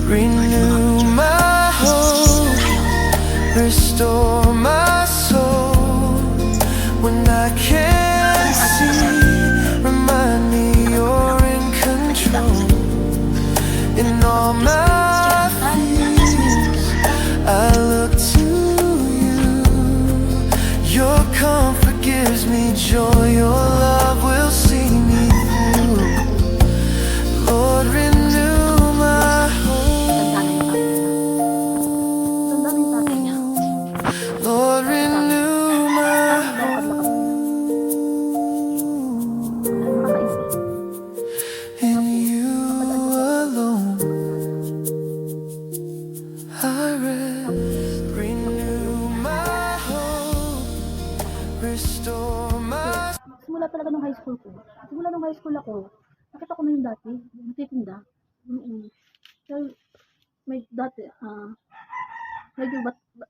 Renew my hope, restore my soul. When I can't see, remind me you're in control. In all my fears, I look to you. Your comfort gives me joy. Your love will see me through. Lord, renew my hope. Lord, renew my hope. In you alone I rest. Renew my hope, restore my. Simula talaga nung high school ko. Simula nung high school ako, nakita ko na yung dati, nagtitinda. So, may dati, medyo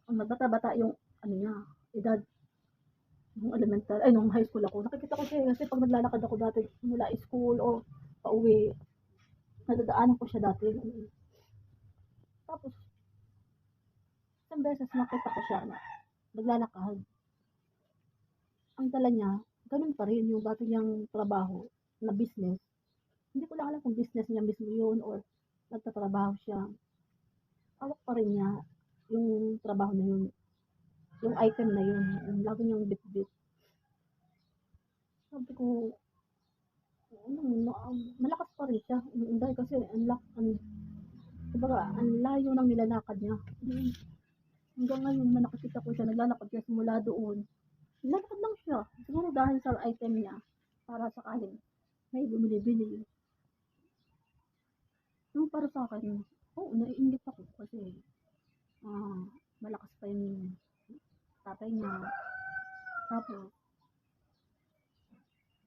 bata-bata yung, ano niya, edad, nung elemental, ay, nung high school ako. Nakikita ko siya, kasi pag naglalakad ako dati, mula school o pauwi, nadadaanan ko siya dati. Tapos, isang beses nakita ko siya, naglalakad. Ang dala niya, ganun pa rin yung dati niyang trabaho na business. Hindi ko lang alam kung business niya mismo yun or nagtatrabaho siya. Hawak pa rin niya yung trabaho na yun, yung item na yun, yung lagi niyang bit-bit. Sabi ko, malakas pa rin siya. Dahil kasi ang layo ng nilalakad niya. Hanggang ngayon, nakikita ko siya, naglalakad siya simula doon. Naglalakad lang siya. Siguro dahil sa item niya, para sakaling may bumili-bili. Yung para sa akin, naiinggit ako kasi malakas pa yung tatay niya. Tapos,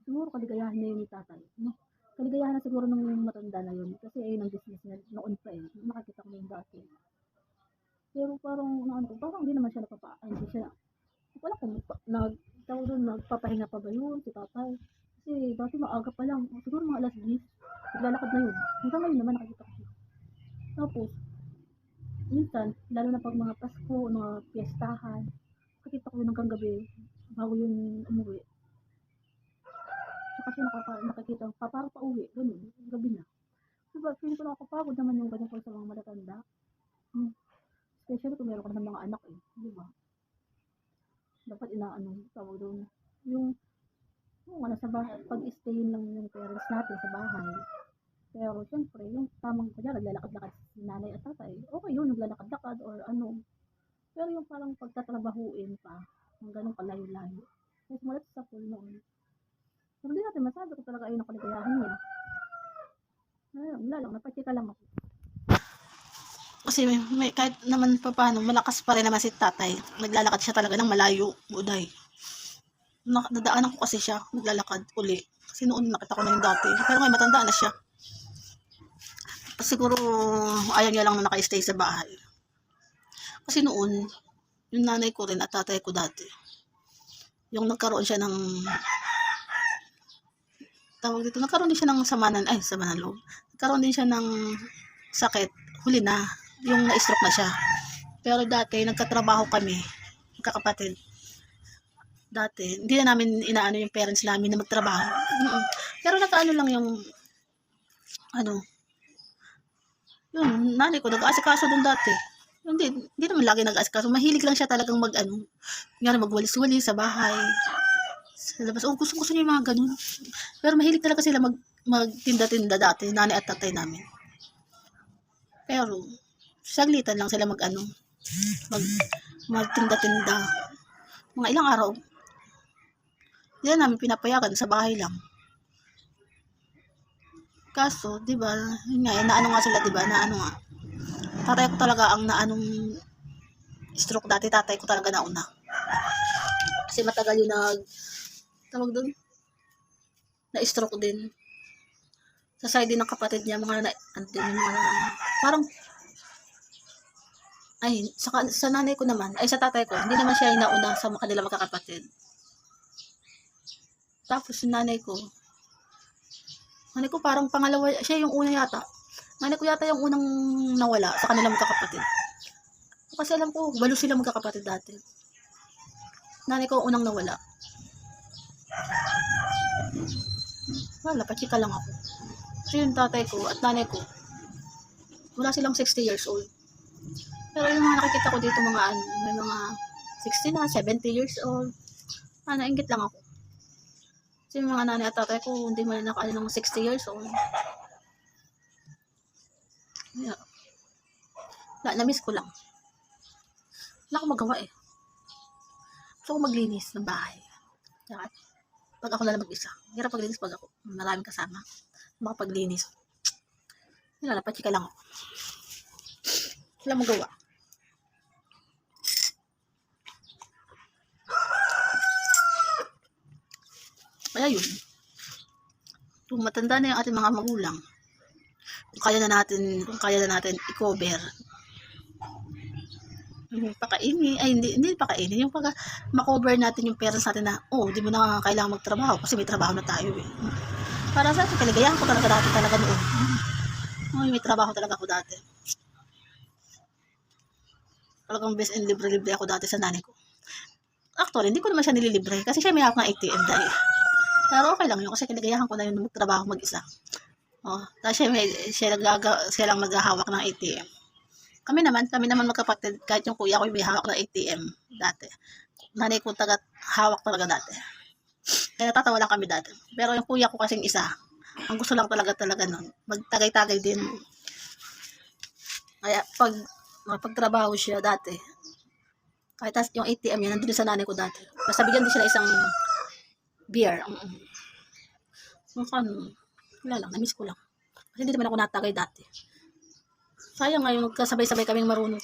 siguro kaligayahan niya yun ni tatay. No? Kaligayahan na siguro nung matanda na yun. Kasi ayun ang business niya noon pa eh. Nakakita ko yung dati. Pero parang, parang hindi naman siya hindi siya, wala kung nagpapahinga pa ba yun si tatay. Kasi dati maaga pa lang, siguro mga alas 10, naglalakad na yun. Hanggang ngayon naman nakikita ko siya. Tapos, minsan, lalo na pag mga Pasko, mga piyestahan, nakikita ko yun hanggang gabi, bago yun umuwi. So, kasi nakikita ko, parang pa uwi, ganun, gabi na. Diba, feeling ko nakakapagod naman yung ganyan ko sa mga matatanda. Especially kung meron ka ng mga anak eh, di ba? Dapat tawag doon, yung sa bahay, pag-stayin lang yung parents natin sa bahay. Pero syempre, yung tamang kanya, naglalakad-lakad si nanay at tatay, okay yun, naglalakad-lakad or ano. Pero yung parang pagtatrabahuin pa, ng ganun kalayo-layo. Kasi mula sa pool noon. Pero hindi natin masabi ko talaga ayun ang kaligayahan niya. Wala lang, napachika lang ako. Kasi may kahit naman pa paano, malakas pa rin naman si tatay. Naglalakad siya talaga ng malayo, buday. Nadaanan ko kasi siya, naglalakad uli. Kasi noon nakita ko na yung dati. Pero ngayon matanda na siya. Siguro ayaw niya lang na naka-stay sa bahay. Kasi noon, yung nanay ko rin at tatay ko dati, yung nagkaroon siya ng nagkaroon din siya ng sama ng loob. Nagkaroon din siya ng sakit, huli na, yung na-stroke na siya. Pero dati, nagkatrabaho kami, magkakapatid. Dati, hindi na namin inaano yung parents namin na magtrabaho. Pero nakaano lang yung, yun, nanay ko, nag-aasikaso dun dati. Hindi naman lagi nag-aasikaso. Mahilig lang siya talagang magwalis-walis sa bahay. Sa labas. Gusto niya yung mga ganun. Pero mahilig talaga sila magtinda-tinda dati, nanay at tatay namin. Pero, saglitan lang sila magtinda-tinda. Mga ilang araw. Hindi na namin pinapayagan, sa bahay lang. Kaso, di ba, yun nga, naano nga sila, di ba, tatay ko talaga ang stroke dati, tatay ko talaga nauna. Kasi matagal yung tawag doon, na-stroke din. Sa side din ng kapatid niya, parang, sa nanay ko naman, sa tatay ko, hindi naman siya yung nauna sa kanila magkakapatid. Tapos yung nanay ko parang pangalawa, siya yung una yata. Nanay ko yata yung unang nawala sa kanilang magkakapatid. Kasi alam ko, 8 sila magkakapatid dati. Nanay ko unang nawala. Wala, pachika lang ako. Kasi yung tatay ko at nanay ko, wala silang 60 years old. Pero yung mga nakikita ko dito mga ano, may mga 60 na, 70 years old. Nainggit lang ako. Kasi yung mga nanay at tatay ko, hindi man nakaano ng 60 years old. Yeah. Na-miss ko lang. Wala akong magawa eh. Gusto ko maglinis ng bahay. Kaya, pag ako na lang mag-isa. Hirap paglinis pag ako. Maraming kasama. Makapaglinis. Wala, napachika lang ako. Wala magawa. Kaya yun. Kung matanda na yung ating mga magulang, kung kaya na natin i-cover yung pakainin, ay hindi pakainin, yung pagka makover natin yung parents natin na, di mo na kailangan magtrabaho kasi may trabaho na tayo eh. Para sa akin, kaligayahan ko talaga dati talaga noon. May trabaho talaga ako dati. Talagang best and libre-libre ako dati sa nanay ko. Actually, hindi ko naman siya nililibre kasi siya may hawak ng ATM dahil. Pero okay lang yun kasi kaligayahan ko na yun magtrabaho mag-isa. Kasi siya lang maghahawak ng ATM. Kami naman magkapatid, kahit yung kuya ko may hawak ng ATM dati. Nanay ko hawak talaga dati. Kaya natatawa lang kami dati. Pero yung kuya ko kasing isa, ang gusto lang talaga nun, magtagay-tagay din. Kaya pagtrabaho siya dati, kahit yung ATM yan, nandun sa nanay ko dati. Basta bigyan din siya ng isang beer. Wala lang, na-miss ko lang. Kasi hindi naman ako natagay dati. Sayang ngayon, magkasabay-sabay kaming marunong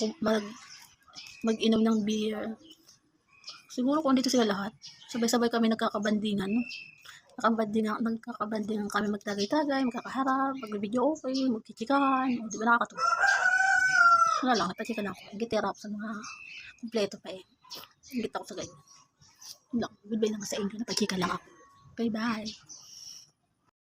mag-inom ng beer. Siguro kung dito sila lahat, sabay-sabay kami nagkakabandingan, no? Nagkakabandingan kami magtagay-tagay, magkakaharap, mag-video okay, magkichikahan, di ba nakakatuwa? Wala lang, napachika lang ako. Gitera ako sa mga kumpleto pa eh. Ingit ako sa ganyan. Wala, goodbye lang sa inyo, napachika lang ako. Bye-bye.